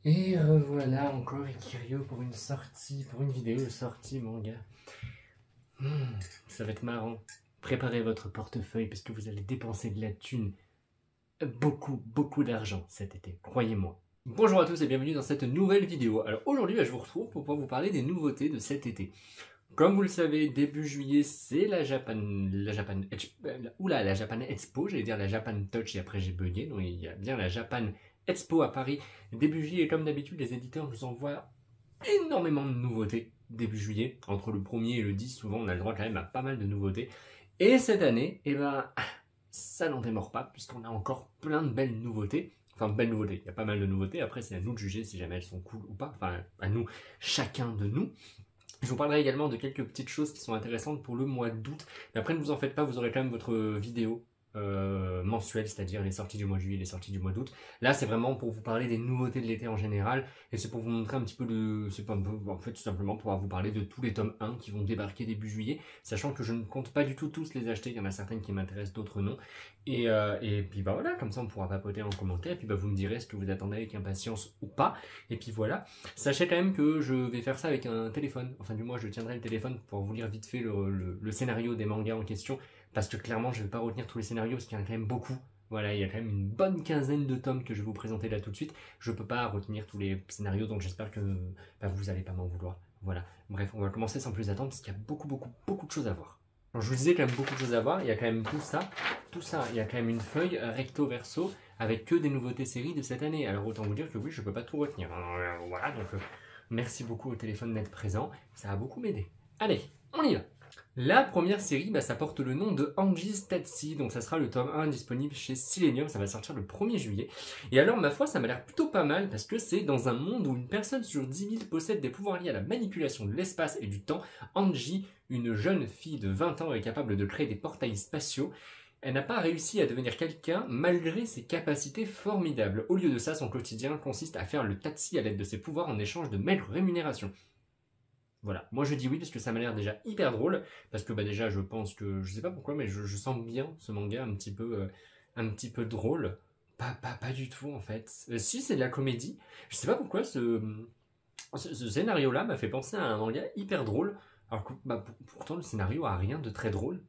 Et revoilà encore Ikirio pour une sortie, pour une vidéo de sortie manga. Ça va être marrant. Préparez votre portefeuille parce que vous allez dépenser de la thune. Beaucoup d'argent cet été, croyez-moi. Bonjour à tous et bienvenue dans cette nouvelle vidéo. Alors aujourd'hui, je vous retrouve pour pouvoir vous parler des nouveautés de cet été. Comme vous le savez, début juillet, c'est la Japan Expo, j'allais dire la Japan Touch et après j'ai bugué, donc il y a bien la Japan Expo à Paris. Début juillet, comme d'habitude, les éditeurs nous envoient énormément de nouveautés début juillet. Entre le 1er et le 10, souvent on a le droit quand même à pas mal de nouveautés. Et cette année, eh ben, ça n'en démord pas, puisqu'on a encore plein de belles nouveautés. Enfin, belles nouveautés, il y a pas mal de nouveautés, après c'est à nous de juger si jamais elles sont cool ou pas, enfin à nous, chacun de nous. Je vous parlerai également de quelques petites choses qui sont intéressantes pour le mois d'août. Mais après, ne vous en faites pas, vous aurez quand même votre vidéo mensuelle, c'est-à-dire les sorties du mois de juillet, les sorties du mois d'août. Là, c'est vraiment pour vous parler des nouveautés de l'été en général. Et c'est pour vous montrer un petit peu de... C'est pas un peu... En fait, tout simplement pour vous parler de tous les tomes 1 qui vont débarquer début juillet. Sachant que je ne compte pas du tout tous les acheter. Il y en a certaines qui m'intéressent, d'autres non. Et puis bah voilà, comme ça on pourra papoter en commentaire. Et puis bah vous me direz ce que vous attendez avec impatience ou pas. Et puis voilà. Sachez quand même que je vais faire ça avec un téléphone. Enfin du moins je tiendrai le téléphone pour vous lire vite fait le scénario des mangas en question. Parce que clairement je ne vais pas retenir tous les scénarios parce qu'il y en a quand même beaucoup. Voilà, il y a quand même une bonne quinzaine de tomes que je vais vous présenter là tout de suite. Je ne peux pas retenir tous les scénarios, donc j'espère que bah, vous n'allez pas m'en vouloir. Voilà. Bref, on va commencer sans plus attendre parce qu'il y a beaucoup de choses à voir. Alors, je vous disais quand même beaucoup de choses à voir. Il y a quand même tout ça. Il y a quand même une feuille recto verso avec que des nouveautés séries de cette année. Alors autant vous dire que oui, je ne peux pas tout retenir. Alors, voilà, donc merci beaucoup au téléphone d'être présent. Ça a beaucoup m'aider. Allez, on y va. La première série, bah, ça porte le nom de Anji's Tatsi, donc ça sera le tome 1 disponible chez Silenium, ça va sortir le 1er juillet. Et alors, ma foi, ça m'a l'air plutôt pas mal, parce que c'est dans un monde où une personne sur 10 000 possède des pouvoirs liés à la manipulation de l'espace et du temps. Anji, une jeune fille de 20 ans, est capable de créer des portails spatiaux. Elle n'a pas réussi à devenir quelqu'un malgré ses capacités formidables. Au lieu de ça, son quotidien consiste à faire le tatsi à l'aide de ses pouvoirs en échange de maigres rémunérations. Voilà, moi je dis oui parce que ça m'a l'air déjà hyper drôle, parce que bah déjà je pense que, je sais pas pourquoi, mais je sens bien ce manga un petit peu drôle. Pas du tout en fait. Si c'est de la comédie, je sais pas pourquoi ce scénario-là m'a fait penser à un manga hyper drôle, alors que bah, pourtant le scénario a rien de très drôle.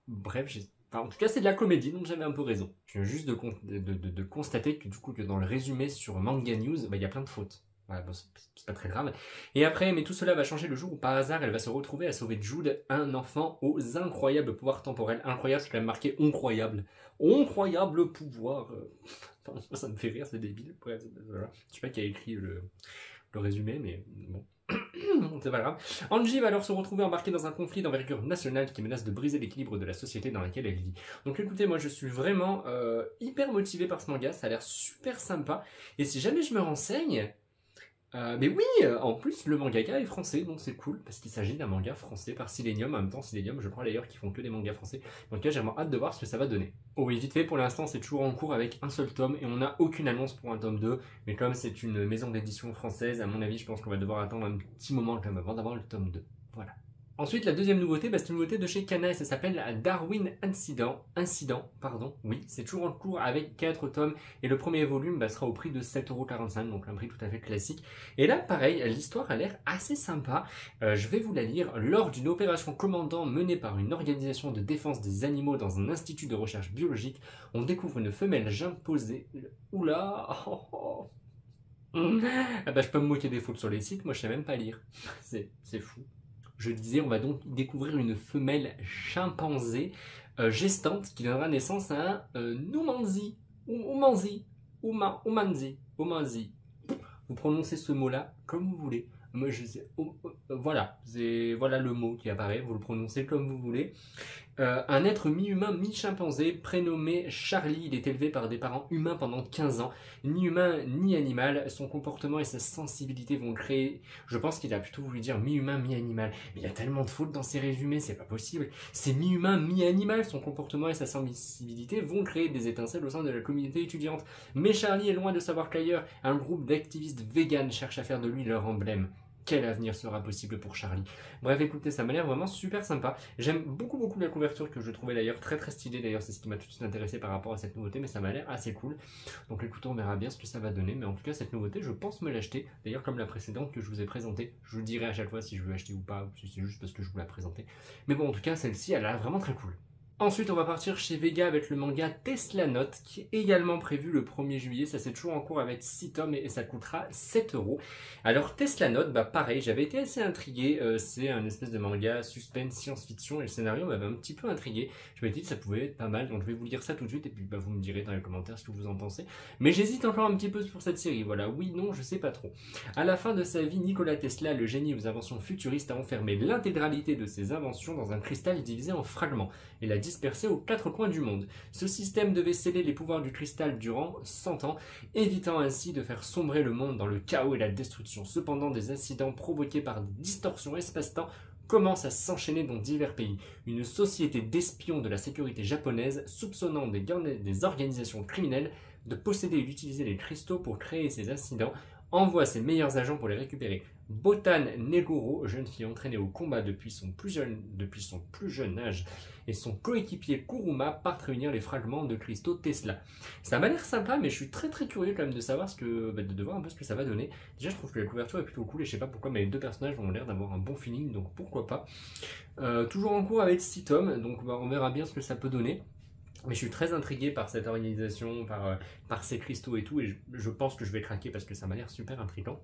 Bref, enfin, en tout cas c'est de la comédie, donc j'avais un peu raison. Je viens juste de constater que du coup que dans le résumé sur Manga News, bah, y a plein de fautes. Voilà, bon, c'est pas très grave. Et après, mais tout cela va changer le jour où par hasard elle va se retrouver à sauver Jude, un enfant aux incroyables pouvoirs temporels. Incroyable, c'est quand même marqué incroyable. Incroyable pouvoir. Enfin, ça me fait rire, c'est débile. Bref, voilà. Je sais pas qui a écrit le résumé, mais bon. C'est pas grave. Anji va alors se retrouver embarquée dans un conflit d'envergure nationale qui menace de briser l'équilibre de la société dans laquelle elle vit. Donc écoutez, moi je suis vraiment hyper motivé par ce manga, ça a l'air super sympa. Et si jamais je me renseigne... mais oui, en plus le mangaka est français, donc c'est cool, parce qu'il s'agit d'un manga français par Silenium. En même temps, Silenium, je crois d'ailleurs qu'ils font que des mangas français. Donc là, j'ai vraiment hâte de voir ce que ça va donner. Oh oui, vite fait, pour l'instant, c'est toujours en cours avec un seul tome, et on n'a aucune annonce pour un tome 2. Mais comme c'est une maison d'édition française, à mon avis, je pense qu'on va devoir attendre un petit moment quand même avant d'avoir le tome 2. Voilà. Ensuite, la deuxième nouveauté, bah, c'est une nouveauté de chez Kana et ça s'appelle Darwin Incident. Oui, c'est toujours en cours avec 4 tomes et le premier volume bah, sera au prix de 7,45 €, donc un prix tout à fait classique. Et là, pareil, l'histoire a l'air assez sympa. Je vais vous la lire. Lors d'une opération commandant menée par une organisation de défense des animaux dans un institut de recherche biologique, on découvre une femelle imposée. Oula Ah bah, je peux me moquer des fautes sur les sites, moi je sais même pas lire. C'est fou. Je disais, on va donc découvrir une femelle chimpanzé gestante qui donnera naissance à un Umanzi. Vous prononcez ce mot-là comme vous voulez. Moi, je sais, voilà, voilà le mot qui apparaît, vous le prononcez comme vous voulez. Un être mi-humain, mi-chimpanzé, prénommé Charlie. Il est élevé par des parents humains pendant 15 ans. Ni humain, ni animal. Son comportement et sa sensibilité vont créer... Je pense qu'il a plutôt voulu dire mi-humain, mi-animal. Mais il y a tellement de fautes dans ces résumés, c'est pas possible. C'est mi-humain, mi-animal. Son comportement et sa sensibilité vont créer des étincelles au sein de la communauté étudiante. Mais Charlie est loin de savoir qu'ailleurs, un groupe d'activistes véganes cherche à faire de lui leur emblème. quel avenir sera possible pour Charlie. Bref, écoutez, ça m'a l'air vraiment super sympa. J'aime beaucoup la couverture que je trouvais d'ailleurs très stylée. D'ailleurs, c'est ce qui m'a tout de suite intéressé par rapport à cette nouveauté, mais ça m'a l'air assez cool. Donc écoutez, on verra bien ce que ça va donner. Mais en tout cas, cette nouveauté, je pense me l'acheter. D'ailleurs, comme la précédente que je vous ai présentée, je vous dirai à chaque fois si je veux l'acheter ou pas, ou si c'est juste parce que je vous la présentais. Mais bon, en tout cas, celle-ci, elle a l'air vraiment très cool. Ensuite, on va partir chez Vega avec le manga Tesla Note, qui est également prévu le 1er juillet. Ça, c'est toujours en cours avec 6 tomes et ça coûtera 7 €. Alors, Tesla Note, bah pareil, j'avais été assez intrigué. C'est un espèce de manga suspense, science-fiction et le scénario m'avait un petit peu intrigué. Je me dit que ça pouvait être pas mal, donc je vais vous lire ça tout de suite et puis bah, vous me direz dans les commentaires ce que vous en pensez. Mais j'hésite encore un petit peu pour cette série. Voilà, oui, non, je sais pas trop. À la fin de sa vie, Nikola Tesla, le génie aux inventions futuristes, a enfermé l'intégralité de ses inventions dans un cristal divisé en fragments et l'a dispersé aux 4 coins du monde. Ce système devait sceller les pouvoirs du cristal durant 100 ans, évitant ainsi de faire sombrer le monde dans le chaos et la destruction. Cependant, des incidents provoqués par des distorsions espace-temps commencent à s'enchaîner dans divers pays. Une société d'espions de la sécurité japonaise, soupçonnant des organisations criminelles de posséder et d'utiliser les cristaux pour créer ces incidents, envoie ses meilleurs agents pour les récupérer. Botan Negoro, jeune fille entraînée au combat depuis son plus jeune âge, et son coéquipier Kuruma partent réunir les fragments de cristaux Tesla. Ça m'a l'air sympa, mais je suis très curieux quand même de savoir de voir un peu ce que ça va donner. Déjà, je trouve que la couverture est plutôt cool et je sais pas pourquoi, mais les deux personnages ont l'air d'avoir un bon feeling, donc pourquoi pas. Toujours en cours avec 6 tomes, donc bah, on verra bien ce que ça peut donner. Mais je suis très intrigué par cette organisation, par ces cristaux et tout, et je pense que je vais craquer parce que ça m'a l'air super intriguant.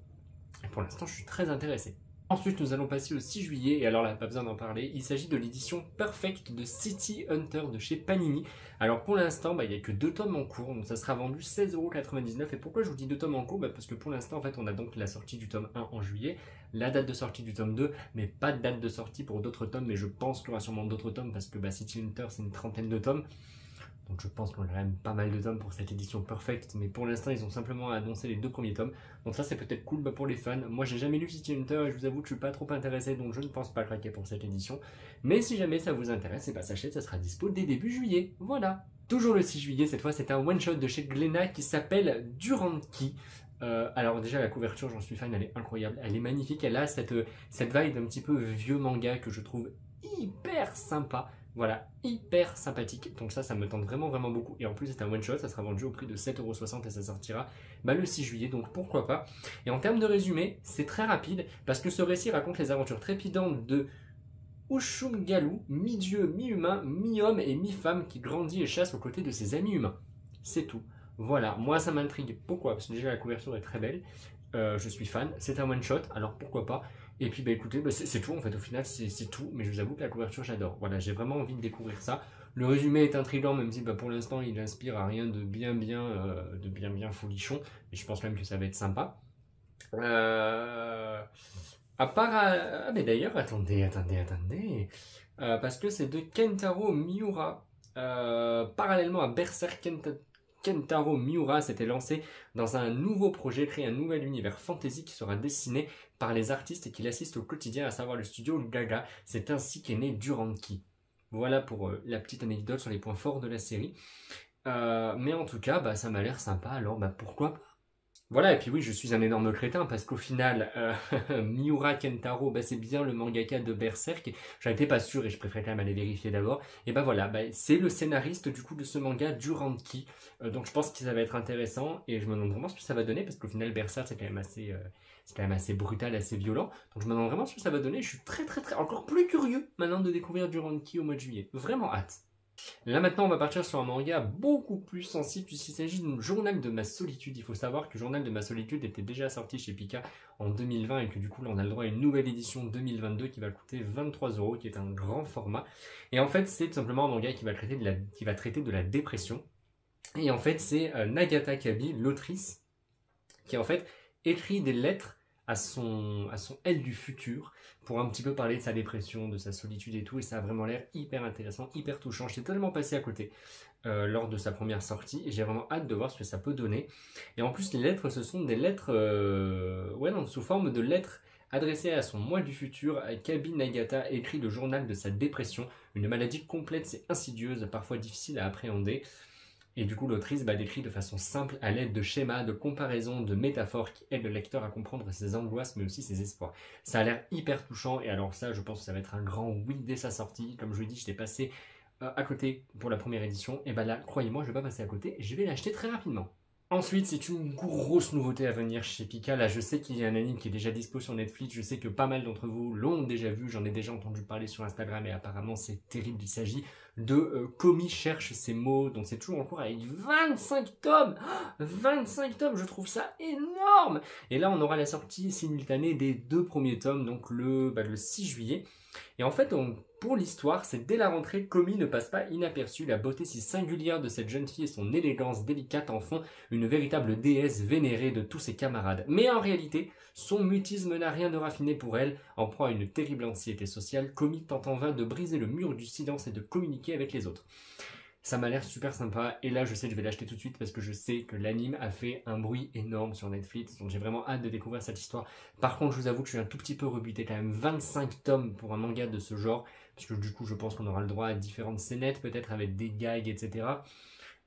Et pour l'instant, je suis très intéressé. Ensuite, nous allons passer au 6 juillet, et alors là, pas besoin d'en parler, il s'agit de l'édition Perfect de City Hunter de chez Panini. Alors pour l'instant, bah, il n'y a que 2 tomes en cours, donc ça sera vendu 16,99 €. Et pourquoi je vous dis 2 tomes en cours? Parce que pour l'instant, en fait, on a donc la sortie du tome 1 en juillet, la date de sortie du tome 2, mais pas de date de sortie pour d'autres tomes, mais je pense qu'il y aura sûrement d'autres tomes, parce que bah, City Hunter, c'est une trentaine de tomes. Donc je pense qu'on a quand même pas mal de tomes pour cette édition Perfect, mais pour l'instant ils ont simplement annoncé les 2 premiers tomes. Donc ça c'est peut-être cool pour les fans. Moi j'ai jamais lu City Hunter et je vous avoue que je suis pas trop intéressé, donc je ne pense pas craquer pour cette édition. Mais si jamais ça vous intéresse, et bah sachez que ça sera dispo dès début juillet. Voilà. Toujours le 6 juillet, cette fois c'est un one shot de chez Glénat qui s'appelle Duranki. Alors déjà la couverture, j'en suis fan, elle est incroyable, elle est magnifique, elle a cette vibe un petit peu vieux manga que je trouve hyper sympa. Voilà, hyper sympathique. Donc ça me tente vraiment beaucoup. Et en plus, c'est un one-shot, ça sera vendu au prix de 7,60 € et ça sortira le 6 juillet, donc pourquoi pas. Et en termes de résumé, c'est très rapide, parce que ce récit raconte les aventures trépidantes de Ushungalu, mi-dieu, mi-humain, mi-homme et mi-femme qui grandit et chasse aux côtés de ses amis humains. C'est tout. Voilà, moi ça m'intrigue. Pourquoi? Parce que déjà la couverture est très belle. Je suis fan, c'est un one-shot, alors pourquoi pas. Et puis bah écoutez, c'est tout en fait, au final c'est tout, mais je vous avoue que la couverture j'adore. Voilà, j'ai vraiment envie de découvrir ça. Le résumé est intriguant, même si pour l'instant il inspire à rien de bien folichon, mais je pense même que ça va être sympa. À part... Ah mais d'ailleurs, attendez. Parce que c'est de Kentaro Miura. Parallèlement à Berserk, Kentaro Miura s'était lancé dans un nouveau projet, créer un nouvel univers fantasy qui sera dessiné par les artistes et qui l'assistent au quotidien, à savoir le studio Gaga. C'est ainsi qu'est né Duranki. Voilà pour la petite anecdote sur les points forts de la série. Mais en tout cas, ça m'a l'air sympa, alors pourquoi pas. Voilà, et puis oui, je suis un énorme crétin parce qu'au final, Miura Kentaro, c'est bien le mangaka de Berserk. J'en étais pas sûr et je préférais quand même aller vérifier d'abord. Et voilà, c'est le scénariste du coup de ce manga Duranki. Donc je pense que ça va être intéressant et je me demande vraiment ce que ça va donner parce qu'au final, Berserk c'est quand même assez brutal, assez violent. Donc je me demande vraiment ce que ça va donner. Je suis très encore plus curieux maintenant de découvrir Duranki au mois de juillet. Vraiment hâte. Là maintenant on va partir sur un manga beaucoup plus sensible puisqu'il s'agit de Journal de ma solitude. Il faut savoir que Journal de ma solitude était déjà sorti chez Pika en 2020 et que du coup là on a le droit à une nouvelle édition 2022 qui va coûter 23 €, qui est un grand format. Et en fait c'est tout simplement un manga qui va traiter de la dépression. Et en fait c'est Nagata Kabi, l'autrice, qui en fait écrit des lettres à son elle du futur pour un petit peu parler de sa dépression, de sa solitude et tout, et ça a vraiment l'air hyper intéressant, hyper touchant. J'étais tellement passé à côté lors de sa première sortie et j'ai vraiment hâte de voir ce que ça peut donner. Et en plus les lettres, ce sont des lettres sous forme de lettres adressées à son moi du futur. Kabi Nagata écrit le journal de sa dépression, une maladie complexe et insidieuse, parfois difficile à appréhender. Et du coup, l'autrice décrit de façon simple, à l'aide de schémas, de comparaisons, de métaphores qui aident le lecteur à comprendre ses angoisses, mais aussi ses espoirs. Ça a l'air hyper touchant, et alors ça, je pense que ça va être un grand oui dès sa sortie. Comme je vous l'ai dit, je l'ai passé à côté pour la première édition, et là, croyez-moi, je vais pas passer à côté, je vais l'acheter très rapidement. Ensuite, c'est une grosse nouveauté à venir chez Pika. Là, je sais qu'il y a un anime qui est déjà dispo sur Netflix. Je sais que pas mal d'entre vous l'ont déjà vu. J'en ai déjà entendu parler sur Instagram et apparemment c'est terrible. Il s'agit de Komi cherche ses mots. Donc c'est toujours en cours avec 25 tomes. 25 tomes, je trouve ça énorme. Et là, on aura la sortie simultanée des 2 premiers tomes, donc le 6 juillet. Et en fait, pour l'histoire, c'est dès la rentrée, Komi ne passe pas inaperçue. La beauté si singulière de cette jeune fille et son élégance délicate en font une véritable déesse vénérée de tous ses camarades. Mais en réalité, son mutisme n'a rien de raffiné pour elle. En proie à une terrible anxiété sociale, Komi tente en vain de briser le mur du silence et de communiquer avec les autres. Ça m'a l'air super sympa, et là je sais que je vais l'acheter tout de suite parce que je sais que l'anime a fait un bruit énorme sur Netflix, donc j'ai vraiment hâte de découvrir cette histoire. Par contre, je vous avoue que je suis un tout petit peu rebuté, quand même 25 tomes pour un manga de ce genre, parce que du coup je pense qu'on aura le droit à différentes scénettes, peut-être avec des gags, etc.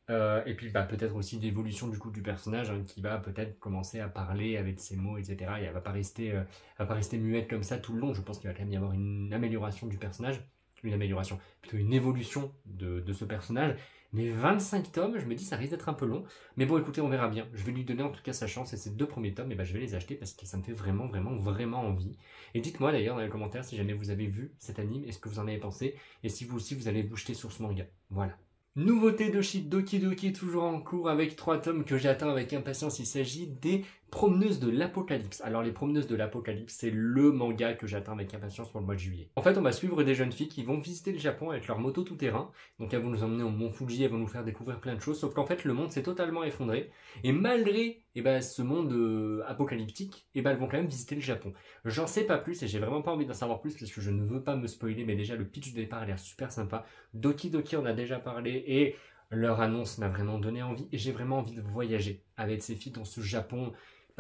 Et puis peut-être aussi l'évolution du coup du personnage qui va peut-être commencer à parler avec ses mots, etc. Et elle va pas rester muette comme ça tout le long. Je pense qu'il va quand même y avoir une amélioration du personnage. Plutôt une évolution de ce personnage. Mais 25 tomes, je me dis ça risque d'être un peu long. Mais bon, écoutez, on verra bien. Je vais lui donner en tout cas sa chance, et ces 2 premiers tomes, je vais les acheter parce que ça me fait vraiment, vraiment, vraiment envie. Et dites-moi d'ailleurs dans les commentaires si jamais vous avez vu cet anime, est-ce que vous en avez pensé, et si vous aussi vous allez vous jeter sur ce manga. Voilà. Nouveauté de chez Doki Doki, toujours en cours avec 3 tomes que j'attends avec impatience. Il s'agit des Promeneuses de l'Apocalypse. Alors les Promeneuses de l'Apocalypse, c'est le manga que j'attends avec impatience pour le mois de juillet. En fait, on va suivre des jeunes filles qui vont visiter le Japon avec leur moto tout-terrain. Donc elles vont nous emmener au Mont Fuji, elles vont nous faire découvrir plein de choses. Sauf qu'en fait, le monde s'est totalement effondré. Et malgré ce monde apocalyptique, elles vont quand même visiter le Japon. J'en sais pas plus et j'ai vraiment pas envie d'en savoir plus parce que je ne veux pas me spoiler. Mais déjà, le pitch de départ a l'air super sympa. Doki Doki en a déjà parlé et leur annonce m'a vraiment donné envie. Et j'ai vraiment envie de voyager avec ces filles dans ce Japon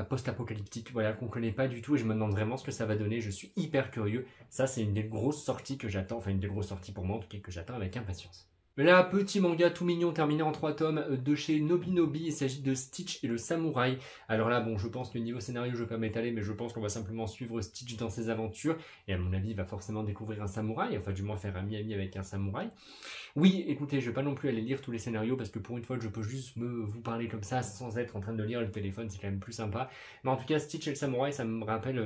post-apocalyptique, voilà, qu'on connaît pas du tout, et je me demande vraiment ce que ça va donner. Je suis hyper curieux. Ça, c'est une des grosses sorties que j'attends, enfin une des grosses sorties pour moi en tout cas, que j'attends avec impatience. Là, petit manga tout mignon terminé en 3 tomes de chez Nobinobi. Il s'agit de Stitch et le samouraï. Alors là, bon, je pense que niveau scénario, je ne vais pas m'étaler, mais je pense qu'on va simplement suivre Stitch dans ses aventures. Et à mon avis, il va forcément découvrir un samouraï, enfin du moins faire ami-ami avec un samouraï. Oui, écoutez, je ne vais pas non plus aller lire tous les scénarios parce que pour une fois, je peux juste vous parler comme ça sans être en train de lire le téléphone, c'est quand même plus sympa. Mais en tout cas, Stitch et le samouraï, ça me rappelle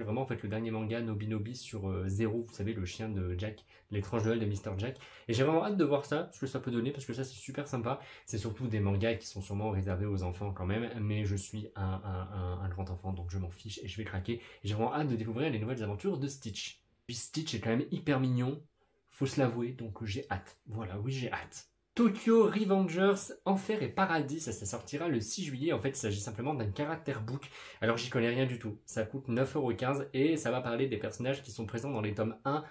vraiment en fait le dernier manga Nobinobi sur Zero, vous savez, le chien de Jack, l'étrange Noël de Mr. Jack. Et j'ai vraiment hâte de voir ça, ce que ça peut donner, parce que ça c'est super sympa. C'est surtout des mangas qui sont sûrement réservés aux enfants quand même, mais je suis un grand enfant, donc je m'en fiche et je vais craquer. Et j'ai vraiment hâte de découvrir les nouvelles aventures de Stitch. Puis Stitch est quand même hyper mignon, faut se l'avouer, donc j'ai hâte. Voilà, oui j'ai hâte. Tokyo Revengers, Enfer et Paradis, ça sortira le 6 juillet. En fait, il s'agit simplement d'un character book. Alors j'y connais rien du tout. Ça coûte 9,15 € et ça va parler des personnages qui sont présents dans les tomes 1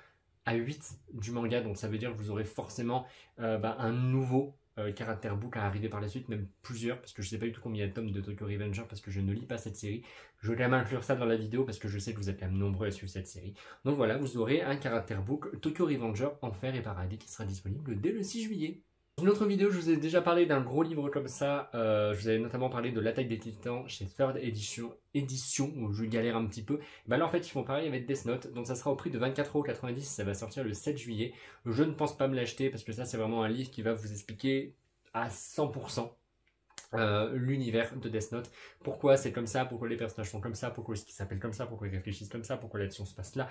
à 8 du manga, donc ça veut dire que vous aurez forcément un nouveau character book à arriver par la suite, même plusieurs, parce que je sais pas du tout combien il y a de tomes de Tokyo Revenger, parce que je ne lis pas cette série. Je vais quand même inclure ça dans la vidéo, parce que je sais que vous êtes quand même nombreux à suivre cette série. Donc voilà, vous aurez un character book Tokyo Revenger, Enfer et Paradis, qui sera disponible dès le 6 juillet. Dans une autre vidéo, je vous ai déjà parlé d'un gros livre comme ça. Je vous avais notamment parlé de l'Attaque des Titans chez Third Edition, où je galère un petit peu. Là, en fait, ils font pareil avec Death Note. Donc, ça sera au prix de 24,90 €. Ça va sortir le 7 juillet. Je ne pense pas me l'acheter parce que ça, c'est vraiment un livre qui va vous expliquer à 100% l'univers de Death Note. Pourquoi c'est comme ça, pourquoi les personnages sont comme ça, pourquoi est-ce qu'ils s'appellent comme ça, pourquoi ils réfléchissent comme ça, pourquoi l'action se passe là.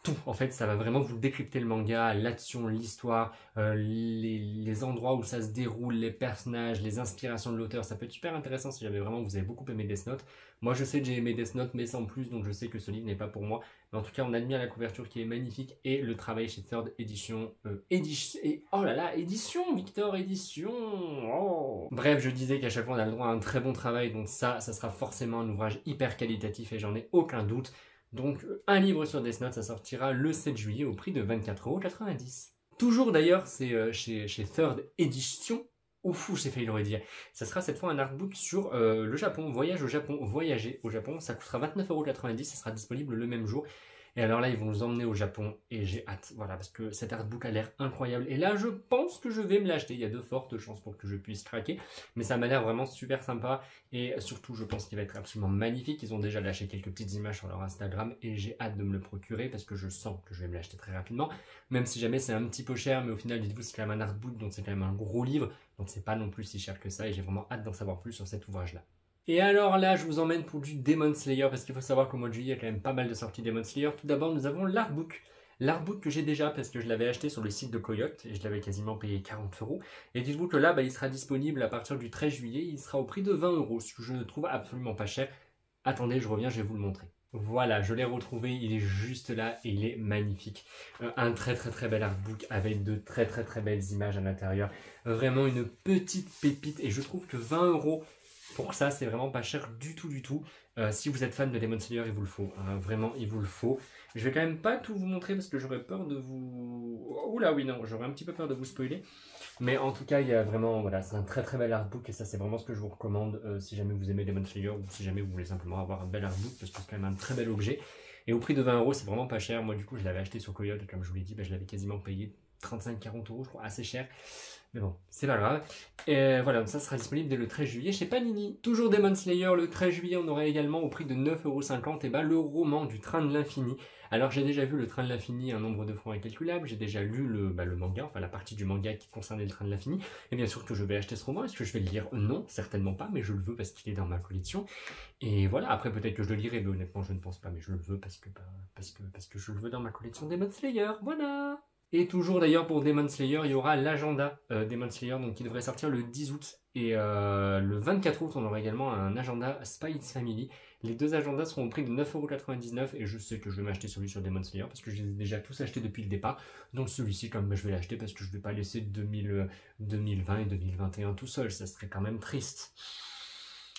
Tout, en fait, ça va vraiment vous décrypter le manga, l'action, l'histoire, les endroits où ça se déroule, les personnages, les inspirations de l'auteur. Ça peut être super intéressant si jamais vraiment vous avez beaucoup aimé Death Note. Moi, je sais que j'ai aimé Death Note, mais sans plus, donc je sais que ce livre n'est pas pour moi. Mais en tout cas, on admire la couverture qui est magnifique et le travail chez Third Edition. Oh là là, édition, Victor, édition. Oh. Bref, je disais qu'à chaque fois, on a le droit à un très bon travail, donc ça sera forcément un ouvrage hyper qualitatif et j'en ai aucun doute. Donc un livre sur Death Note, ça sortira le 7 juillet au prix de 24,90 €. Toujours d'ailleurs, c'est chez Third Edition, ouf, j'ai failli le redire. Ça sera cette fois un artbook sur le Japon, voyage au Japon, voyager au Japon. Ça coûtera 29,90 €, ça sera disponible le même jour. Et alors là, ils vont nous emmener au Japon et j'ai hâte. Voilà, parce que cet artbook a l'air incroyable. Et là, je pense que je vais me l'acheter. Il y a de fortes chances pour que je puisse craquer. Mais ça m'a l'air vraiment super sympa. Et surtout, je pense qu'il va être absolument magnifique. Ils ont déjà lâché quelques petites images sur leur Instagram et j'ai hâte de me le procurer parce que je sens que je vais me l'acheter très rapidement. Même si jamais c'est un petit peu cher, mais au final, dites-vous, c'est quand même un artbook, donc c'est quand même un gros livre. Donc c'est pas non plus si cher que ça et j'ai vraiment hâte d'en savoir plus sur cet ouvrage-là. Et alors là, je vous emmène pour du Demon Slayer, parce qu'il faut savoir qu'au mois de juillet, il y a quand même pas mal de sorties Demon Slayer. Tout d'abord, nous avons l'artbook. L'artbook que j'ai déjà, parce que je l'avais acheté sur le site de Coyote, et je l'avais quasiment payé 40 €. Et dites-vous que là, il sera disponible à partir du 13 juillet, il sera au prix de 20 €, ce que je ne trouve absolument pas cher. Attendez, je reviens, je vais vous le montrer. Voilà, je l'ai retrouvé, il est juste là et il est magnifique. Un très très très bel artbook avec de très très très belles images à l'intérieur. Vraiment une petite pépite et je trouve que 20 € pour ça, c'est vraiment pas cher du tout du tout. Si vous êtes fan de Demon Slayer, il vous le faut. Hein, vraiment, il vous le faut. Je vais quand même pas tout vous montrer parce que j'aurais peur de vous... Oula, oui, non, j'aurais un petit peu peur de vous spoiler. Mais en tout cas, il y a vraiment... Voilà, c'est un très très bel artbook et ça, c'est vraiment ce que je vous recommande si jamais vous aimez Demon Slayer ou si jamais vous voulez simplement avoir un bel artbook parce que c'est quand même un très bel objet. Et au prix de 20 €, c'est vraiment pas cher. Moi, du coup, je l'avais acheté sur Coyote et comme je vous l'ai dit, je l'avais quasiment payé 35-40 €, je crois, assez cher. Mais bon, c'est pas grave. Et voilà, donc ça sera disponible dès le 13 juillet chez Panini. Toujours Demon Slayer, le 13 juillet, on aura également au prix de 9,50 € le roman du Train de l'Infini. Alors j'ai déjà vu le Train de l'Infini un nombre de fois incalculable, j'ai déjà lu le manga, enfin la partie du manga qui concernait le Train de l'Infini. Et bien sûr que je vais acheter ce roman, est-ce que je vais le lire? Non, certainement pas, mais je le veux parce qu'il est dans ma collection. Et voilà, après peut-être que je le lirai, mais honnêtement je ne pense pas, mais je le veux parce que je le veux dans ma collection Demon Slayer, voilà. Et toujours d'ailleurs pour Demon Slayer, il y aura l'agenda Demon Slayer donc qui devrait sortir le 10 août. Et le 24 août, on aura également un agenda Spy X Family. Les deux agendas seront au prix de 9,99 € et je sais que je vais m'acheter celui sur Demon Slayer parce que je les ai déjà tous achetés depuis le départ. Donc celui-ci, quand même, je vais l'acheter parce que je ne vais pas laisser 2020 et 2021 tout seul. Ça serait quand même triste.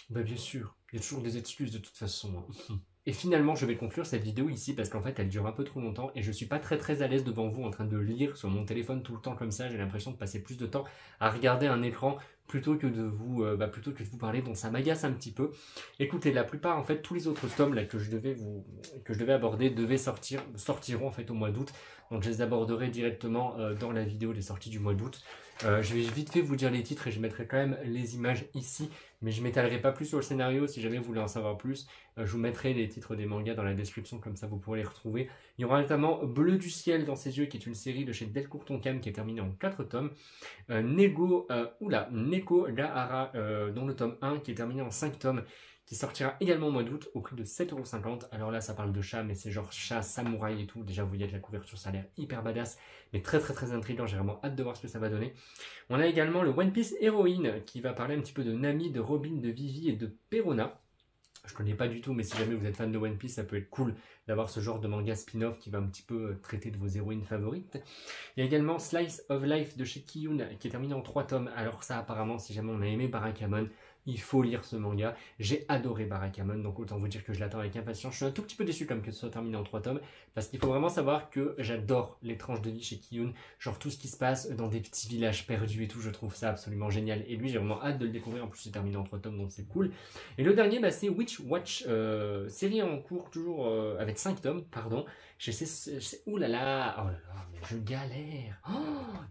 Bah bien sûr, il y a toujours des excuses de toute façon. Hein. Et finalement, je vais conclure cette vidéo ici parce qu'en fait, elle dure un peu trop longtemps et je suis pas très à l'aise devant vous en train de lire sur mon téléphone tout le temps comme ça. J'ai l'impression de passer plus de temps à regarder un écran plutôt que de vous parler, donc ça m'agace un petit peu. Écoutez, la plupart, en fait, tous les autres tomes là que je devais aborder sortiront en fait au mois d'août. Donc je les aborderai directement dans la vidéo des sorties du mois d'août. Je vais vite fait vous dire les titres et je mettrai quand même les images ici, mais je m'étalerai pas plus sur le scénario. Si jamais vous voulez en savoir plus, je vous mettrai les titres des mangas dans la description, comme ça vous pourrez les retrouver. Il y aura notamment Bleu du ciel dans ses yeux, qui est une série de chez Delcourt Tonkam qui est terminée en 4 tomes. Neko Gahara, dont le tome 1 qui est terminé en 5 tomes, qui sortira également au mois d'août au prix de 7,50 €. Alors là, ça parle de chat, mais c'est genre chat samouraï et tout. Déjà, vous voyez la couverture, ça a l'air hyper badass, mais très intriguant. J'ai vraiment hâte de voir ce que ça va donner. On a également le One Piece Héroïne, qui va parler un petit peu de Nami, de Robin, de Vivi et de Perona. Je connais pas du tout, mais si jamais vous êtes fan de One Piece, ça peut être cool d'avoir ce genre de manga spin-off qui va un petit peu traiter de vos héroïnes favorites. Il y a également Slice of Life de chez Kiyun, qui est terminé en 3 tomes. Alors ça, apparemment, si jamais on a aimé Barakamon, il faut lire ce manga. J'ai adoré Barakamon, donc autant vous dire que je l'attends avec impatience. Je suis un tout petit peu déçu comme que ce soit terminé en 3 tomes, parce qu'il faut vraiment savoir que j'adore les tranches de vie chez Kiyun, genre tout ce qui se passe dans des petits villages perdus et tout, je trouve ça absolument génial. Et lui, j'ai vraiment hâte de le découvrir, en plus c'est terminé en 3 tomes, donc c'est cool. Et le dernier, c'est Witch Watch, série en cours, toujours avec 5 tomes, pardon. Ouh là là, oh là là, mais je galère. Oh,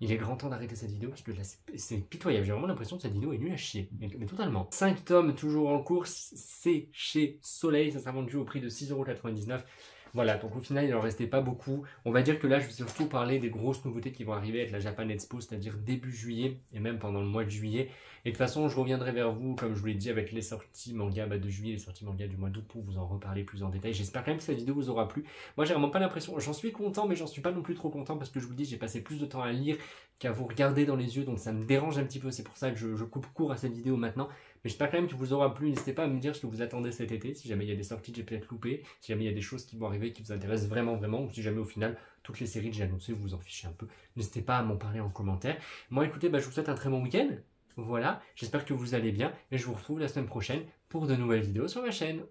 il est grand temps d'arrêter cette vidéo parce que là c'est pitoyable. J'ai vraiment l'impression que cette vidéo est nulle à chier, mais totalement. 5 tomes toujours en cours, c'est chez Soleil, ça sera vendu au prix de 6,99 €. Voilà, donc au final, il en restait pas beaucoup. On va dire que là, je vais surtout parler des grosses nouveautés qui vont arriver avec la Japan Expo, c'est-à-dire début juillet et même pendant le mois de juillet. Et de toute façon, je reviendrai vers vous, comme je vous l'ai dit, avec les sorties manga de juillet, les sorties manga du mois d'août pour vous en reparler plus en détail. J'espère quand même que cette vidéo vous aura plu. Moi, j'ai vraiment pas l'impression, j'en suis content, mais j'en suis pas non plus trop content parce que je vous le dis, j'ai passé plus de temps à lire qu'à vous regarder dans les yeux, donc ça me dérange un petit peu. C'est pour ça que je coupe court à cette vidéo maintenant. Mais j'espère quand même que vous aura plu. N'hésitez pas à me dire ce que vous attendez cet été, si jamais il y a des sorties que j'ai peut-être loupées, si jamais il y a des choses qui vont arriver qui vous intéressent vraiment, ou si jamais au final, toutes les séries que j'ai annoncées, vous vous en fichez un peu. N'hésitez pas à m'en parler en commentaire. Moi, écoutez, je vous souhaite un très bon week-end. Voilà, j'espère que vous allez bien et je vous retrouve la semaine prochaine pour de nouvelles vidéos sur ma chaîne.